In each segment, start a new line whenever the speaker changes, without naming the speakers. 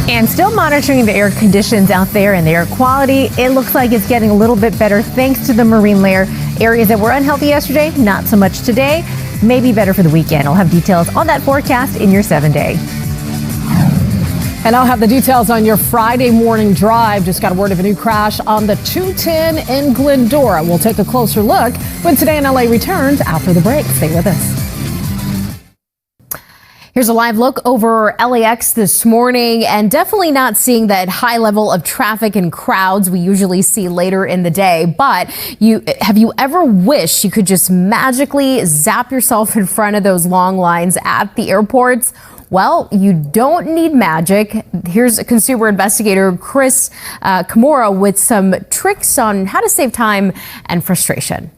And still monitoring the air conditions out there and the air quality. It looks like it's getting a little bit better thanks to the marine layer. Areas that were unhealthy yesterday, not so much today. Maybe better for the weekend. I'll have details on that forecast in your 7-day.
And I'll have the details on your Friday morning drive. Just got word of a new crash on the 210 in Glendora. We'll take a closer look when Today in LA returns after the break. Stay with us.
Here's a live look over LAX this morning, and definitely not seeing that high level of traffic and crowds we usually see later in the day. But have you ever wished you could just magically zap yourself in front of those long lines at the airports? Well, you don't need magic. Here's a consumer investigator, Chris Kimura, with some tricks on how to save time and frustration.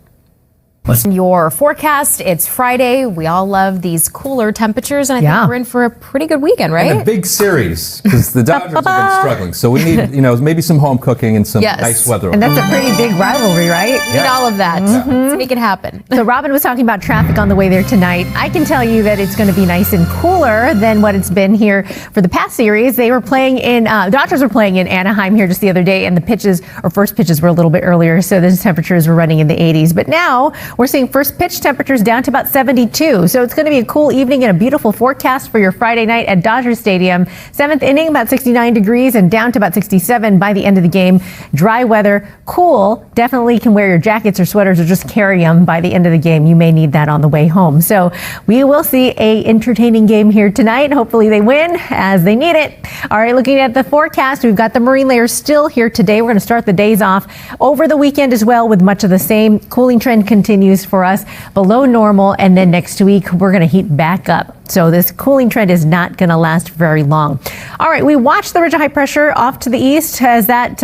Your forecast, it's Friday. We all love these cooler temperatures, and I think we're in for a pretty good weekend, right?
And a big series, because the Dodgers have been struggling. So we need, maybe some home cooking and some nice weather.
And that's a pretty big rivalry, right?
We need all of that. Let's make it happen.
So Robin was talking about traffic on the way there tonight. I can tell you that it's going to be nice and cooler than what it's been here for the past series. They were playing in, Dodgers were playing in Anaheim here just the other day, and the first pitches were a little bit earlier, so the temperatures were running in the 80s. But now we're seeing first pitch temperatures down to about 72. So it's going to be a cool evening and a beautiful forecast for your Friday night at Dodger Stadium. 7th inning, about 69 degrees and down to about 67 by the end of the game. Dry weather, cool. Definitely can wear your jackets or sweaters or just carry them by the end of the game. You may need that on the way home. So we will see a entertaining game here tonight. Hopefully they win as they need it. All right, looking at the forecast, we've got the marine layer still here today. We're going to start the days off over the weekend as well with much of the same. Cooling trend continues for us below normal, and then next week we're going to heat back up. So this cooling trend is not going to last very long. All right, we watch the ridge of high pressure off to the east as that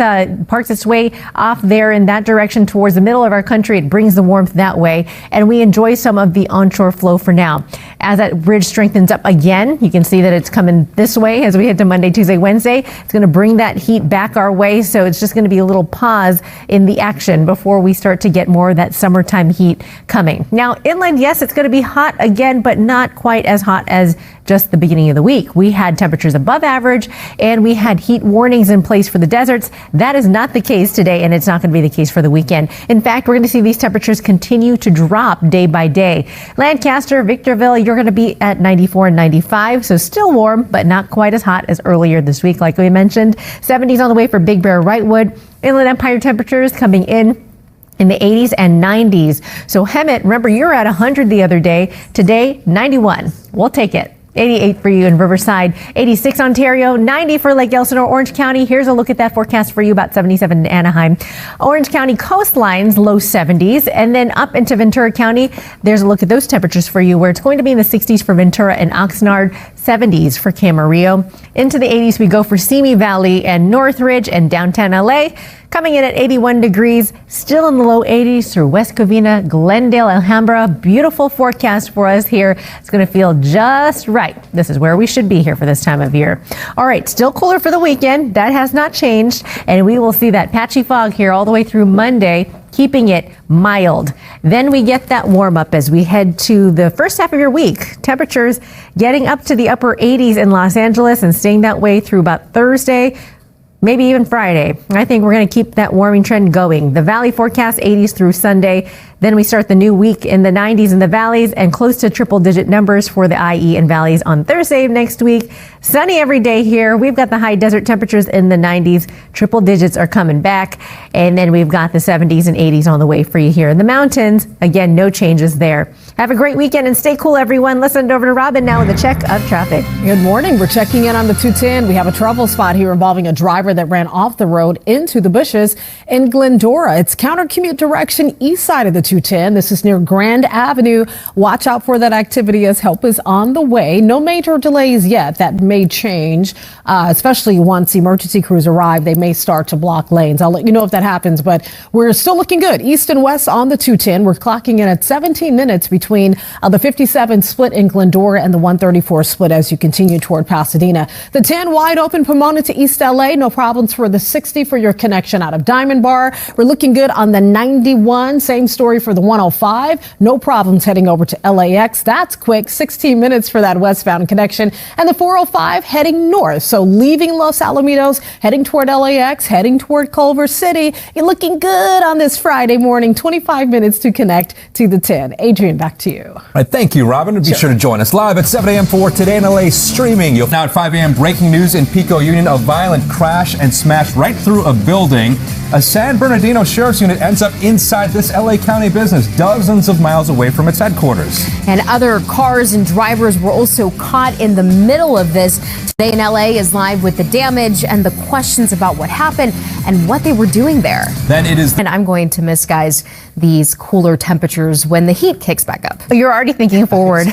parks its way off there in that direction towards the middle of our country. It brings the warmth that way, and we enjoy some of the onshore flow for now. As that ridge strengthens up again, you can see that it's coming this way as we head to Monday, Tuesday, Wednesday. It's going to bring that heat back our way, so it's just going to be a little pause in the action before we start to get more of that summertime heat coming. Now, inland, yes, it's going to be hot again, but not quite as hot as just the beginning of the week. We had temperatures above average, and we had heat warnings in place for the deserts. That is not the case today, and it's not going to be the case for the weekend. In fact, we're going to see these temperatures continue to drop day by day. Lancaster, Victorville, you're going to be at 94 and 95, so still warm, but not quite as hot as earlier this week, like we mentioned. 70s on the way for Big Bear, Wrightwood. Inland Empire temperatures coming in the 80s and 90s. So Hemet, remember you were at 100 the other day. Today, 91. We'll take it. 88 for you in Riverside, 86 Ontario, 90 for Lake Elsinore, Orange County. Here's a look at that forecast for you, about 77 in Anaheim. Orange County coastlines, low 70s, and then up into Ventura County, there's a look at those temperatures for you, where it's going to be in the 60s for Ventura and Oxnard, 70s for Camarillo. Into the 80s we go for Simi Valley and Northridge and downtown LA. Coming in at 81 degrees, still in the low 80s through West Covina, Glendale, Alhambra. Beautiful forecast for us here. It's going to feel just right. This is where we should be here for this time of year. All right, still cooler for the weekend. That has not changed. And we will see that patchy fog here all the way through Monday, keeping it mild. Then we get that warm up as we head to the first half of your week. Temperatures getting up to the upper 80s in Los Angeles and staying that way through about Thursday, maybe even Friday. I think we're going to keep that warming trend going. The Valley forecast 80s through Sunday. Then we start the new week in the 90s in the valleys and close to triple digit numbers for the IE and valleys on Thursday of next week. Sunny every day here. We've got the high desert temperatures in the 90s. Triple digits are coming back. And then we've got the 70s and 80s on the way for you here in the mountains. Again, no changes there. Have a great weekend and stay cool, everyone. Let's send it over to Robin now with a check of traffic.
Good morning. We're checking in on the 210. We have a trouble spot here involving a driver that ran off the road into the bushes in Glendora. It's counter commute direction east side of the 210. This is near Grand Avenue. Watch out for that activity as help is on the way. No major delays yet. That may change, especially once emergency crews arrive. They may start to block lanes. I'll let you know if that happens, but we're still looking good. East and west on the 210. We're clocking in at 17 minutes between the 57 split in Glendora and the 134 split as you continue toward Pasadena. The 10 wide open Pomona to East LA. No problem. problems for the 60 for your connection out of Diamond Bar. We're looking good on the 91. Same story for the 105. No problems heading over to LAX. That's quick. 16 minutes for that westbound connection. And the 405 heading north. So leaving Los Alamitos, heading toward LAX, heading toward Culver City. You're looking good on this Friday morning. 25 minutes to connect to the 10. Adrian, back to you.
All right, thank you, Robin. Be sure to join us live at 7 a.m. for Today in LA streaming. Now at 5 a.m. breaking news in Pico Union. A violent crash and smash right through a building. A San Bernardino Sheriff's Unit ends up inside this LA County business, dozens of miles away from its headquarters.
And other cars and drivers were also caught in the middle of this. Today in LA is live with the damage and the questions about what happened and what they were doing there.
Then it is.
And I'm going to miss, guys, these cooler temperatures when the heat kicks back up.
You're already thinking forward.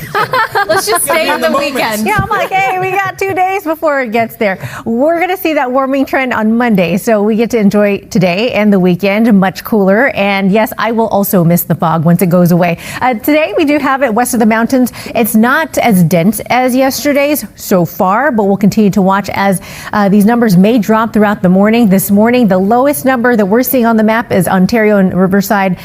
Let's just stay in the weekend.
Yeah, I'm like, hey, we got 2 days before it gets there. We're going to see that warming trend on Monday. So we get to enjoy today and the weekend much cooler. And yes, I will also miss the fog once it goes away. Today, we do have it west of the mountains. It's not as dense as yesterday's so far, but we'll continue to watch as these numbers may drop throughout the morning. This morning, the lowest number that we're seeing on the map is Ontario and Riverside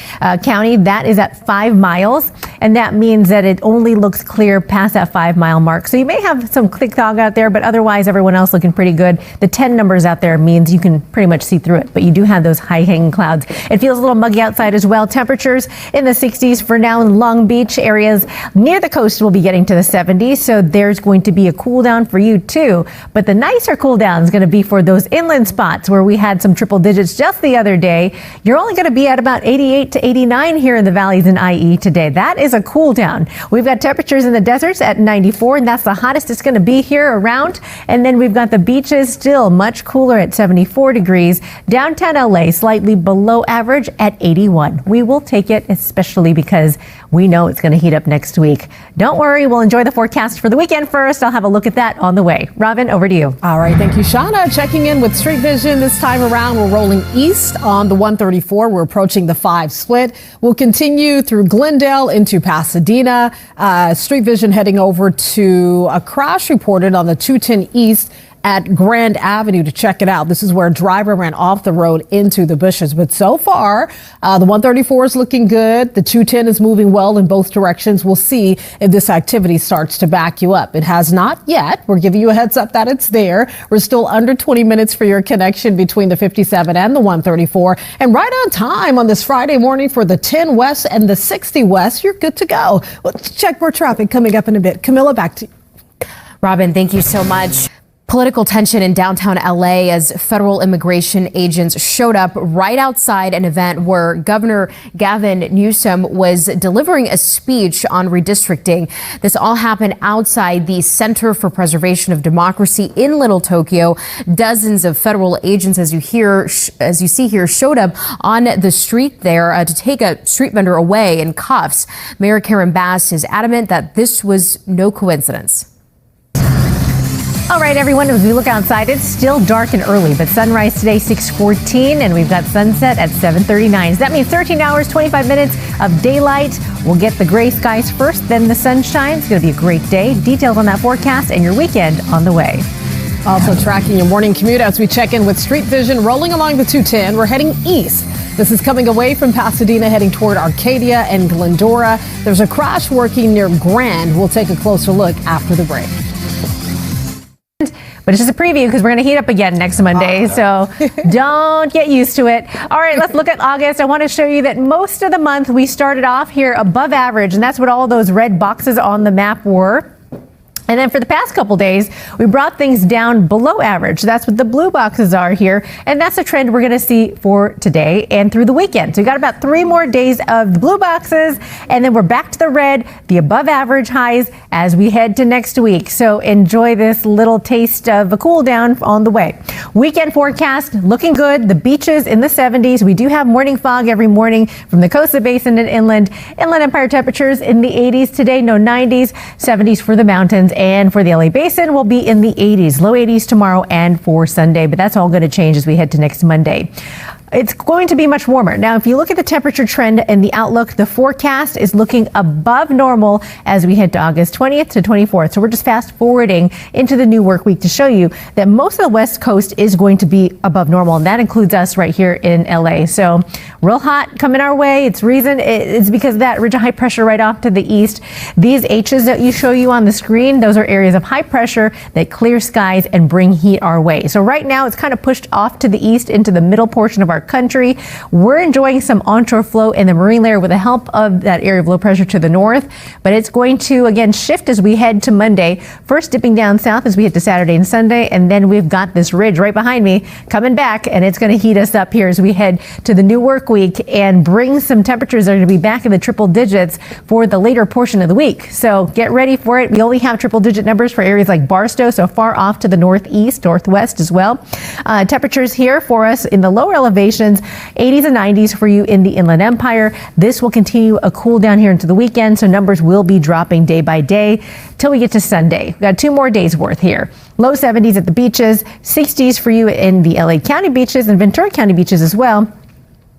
County. That is at 5 miles. And that means that it only looks clear past that 5 mile mark. So you may have some thick fog out there, but otherwise everyone else looking pretty good. The 10 numbers out there means you can pretty much see through it, but you do have those high hanging clouds. It feels a little muggy outside as well. Temperatures in the 60s for now in Long Beach. Areas near the coast will be getting to the 70s. So there's going to be a cool down for you too. But the nicer cool down is going to be for those inland spots where we had some triple digits just the other day. You're only going to be at about 88 to 89 here in the valleys in IE today. That is a cool down. We've got temperatures in the deserts at 94, and that's the hottest it's going to be here around. And then we've got the beaches still much cooler at 74 degrees. Downtown LA slightly below average at 81. We will take it, especially because we know it's going to heat up next week. Don't worry, we'll enjoy the forecast for the weekend first. I'll have a look at that on the way. Robin, over to you.
All right, thank you, Shanna. Checking in with Street Vision this time around. We're rolling east on the 134. We're approaching the 5 split. We'll continue through Glendale into Pasadena. Street Vision heading over to a crash reported on the 210 East at Grand Avenue to check it out. This is where a driver ran off the road into the bushes. But so far, the 134 is looking good. The 210 is moving well in both directions. We'll see if this activity starts to back you up. It has not yet. We're giving you a heads up that it's there. We're still under 20 minutes for your connection between the 57 and the 134. And right on time on this Friday morning for the 10 West and the 60 West, you're good to go. Let's check more traffic coming up in a bit. Camilla, back to you.
Robin, thank you so much. Political tension in downtown LA as federal immigration agents showed up right outside an event where Governor Gavin Newsom was delivering a speech on redistricting. This all happened outside the Center for Preservation of Democracy in Little Tokyo. Dozens of federal agents, as you see here, showed up on the street there to take a street vendor away in cuffs. Mayor Karen Bass is adamant that this was no coincidence.
All right, everyone, as we look outside, it's still dark and early, but sunrise today, 6:14, and we've got sunset at 7:39. So that means 13 hours, 25 minutes of daylight. We'll get the gray skies first, then the sunshine. It's going to be a great day. Details on that forecast and your weekend on the way.
Also tracking your morning commute as we check in with Street Vision rolling along the 210. We're heading east. This is coming away from Pasadena, heading toward Arcadia and Glendora. There's a crash working near Grand. We'll take a closer look after the break.
But it's just a preview because we're going to heat up again next Monday. So don't get used to it. All right, let's look at August. I want to show you that most of the month we started off here above average, and that's what all those red boxes on the map were. And then for the past couple days, we brought things down below average. That's what the blue boxes are here. And that's a trend we're going to see for today and through the weekend. So we got about 3 more days of the blue boxes, and then we're back to the red, the above average highs as we head to next week. So enjoy this little taste of a cool down on the way. Weekend forecast looking good. The beaches in the 70s. We do have morning fog every morning from the coastal basin and inland. Inland Empire temperatures in the 80s today, no 90s, 70s for the mountains. And for the LA Basin, we'll be in the 80s, low 80s tomorrow and for Sunday. But that's all going to change as we head to next Monday. it's going to be much warmer. Now, if you look at the temperature trend and the outlook, the forecast is looking above normal as we head to August 20th to 24th. So we're just fast forwarding into the new work week to show you that most of the West Coast is going to be above normal. And that includes us right here in LA. So real hot coming our way. It's because of that ridge of high pressure right off to the east. These H's that you show you on the screen, those are areas of high pressure that clear skies and bring heat our way. So right now it's kind of pushed off to the east into the middle portion of our country. We're enjoying some onshore flow in the marine layer with the help of that area of low pressure to the north, but it's going to again shift as we head to Monday, first dipping down south as we head to Saturday and Sunday, and then we've got this ridge right behind me coming back, and it's going to heat us up here as we head to the new work week and bring some temperatures that are going to be back in the triple digits for the later portion of the week. So get ready for it. We only have triple digit numbers for areas like Barstow, so far off to the northeast, northwest as well. Temperatures here for us in the lower elevations, 80s and 90s for you in the Inland Empire. This will continue a cool down here into the weekend, so numbers will be dropping day by day till we get to Sunday. We've got 2 more days worth here. Low 70s at the beaches, 60s for you in the LA County beaches and Ventura County beaches as well.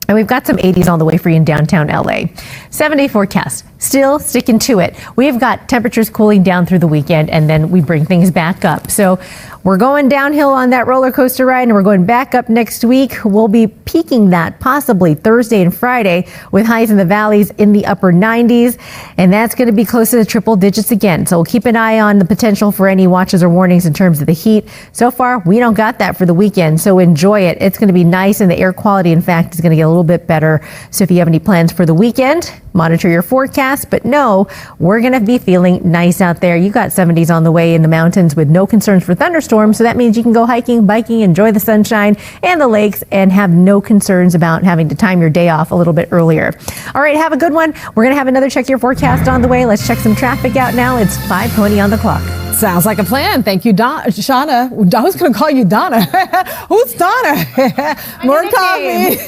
And we've got some 80s on the way for you in downtown LA. 7-day forecast, still sticking to it. We've got temperatures cooling down through the weekend, and then we bring things back up. So we're going downhill on that roller coaster ride, and we're going back up next week. We'll be peaking that possibly Thursday and Friday with highs in the valleys in the upper 90s. And that's going to be close to the triple digits again. So we'll keep an eye on the potential for any watches or warnings in terms of the heat. So far, we don't got that for the weekend. So enjoy it. It's going to be nice, and the air quality, in fact, is going to get a little bit better. So if you have any plans for the weekend, monitor your forecast, but no, we're going to be feeling nice out there. You got 70s on the way in the mountains with no concerns for thunderstorms. So that means you can go hiking, biking, enjoy the sunshine and the lakes, and have no concerns about having to time your day off a little bit earlier. All right, have a good one. We're going to have another Check Your Forecast on the way. Let's check some traffic out now. It's 5:20 on the clock.
Sounds like a plan. Thank you, Shanna. I was going to call you Donna. Who's Donna? More coffee.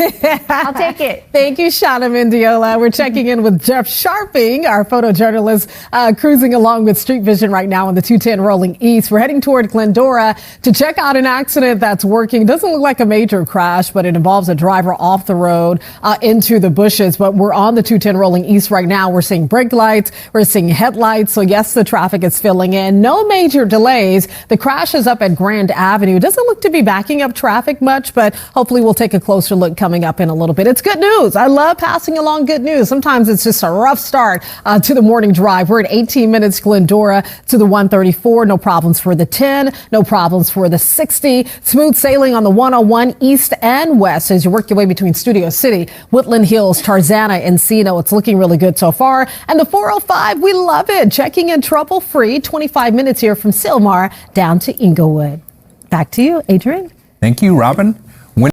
I'll take it.
Thank you, Shanna Mendiola. We're checking in with Jeff Sharping, our photojournalist, cruising along with Street Vision right now on the 210 rolling east. We're heading toward Glendora to check out an accident that's working. Doesn't look like a major crash, but it involves a driver off the road into the bushes. But we're on the 210 rolling east right now. We're seeing brake lights. We're seeing headlights. So yes, the traffic is filling in. No major delays. The crash is up at Grand Avenue. Doesn't look to be backing up traffic much, but hopefully we'll take a closer look coming up in a little bit. It's good news. I love passing along good news. Sometimes it's just a rough start to the morning drive. We're at 18 minutes Glendora to the 134. No problems for the 10. No problems for the 60. Smooth sailing on the 101 east and west as you work your way between Studio City, Woodland Hills, Tarzana, and Encino. It's looking really good so far. And the 405, we love it. Checking in trouble-free. 25 minutes here from Silmar down to Inglewood. Back to you, Adrian.
Thank you, Robin.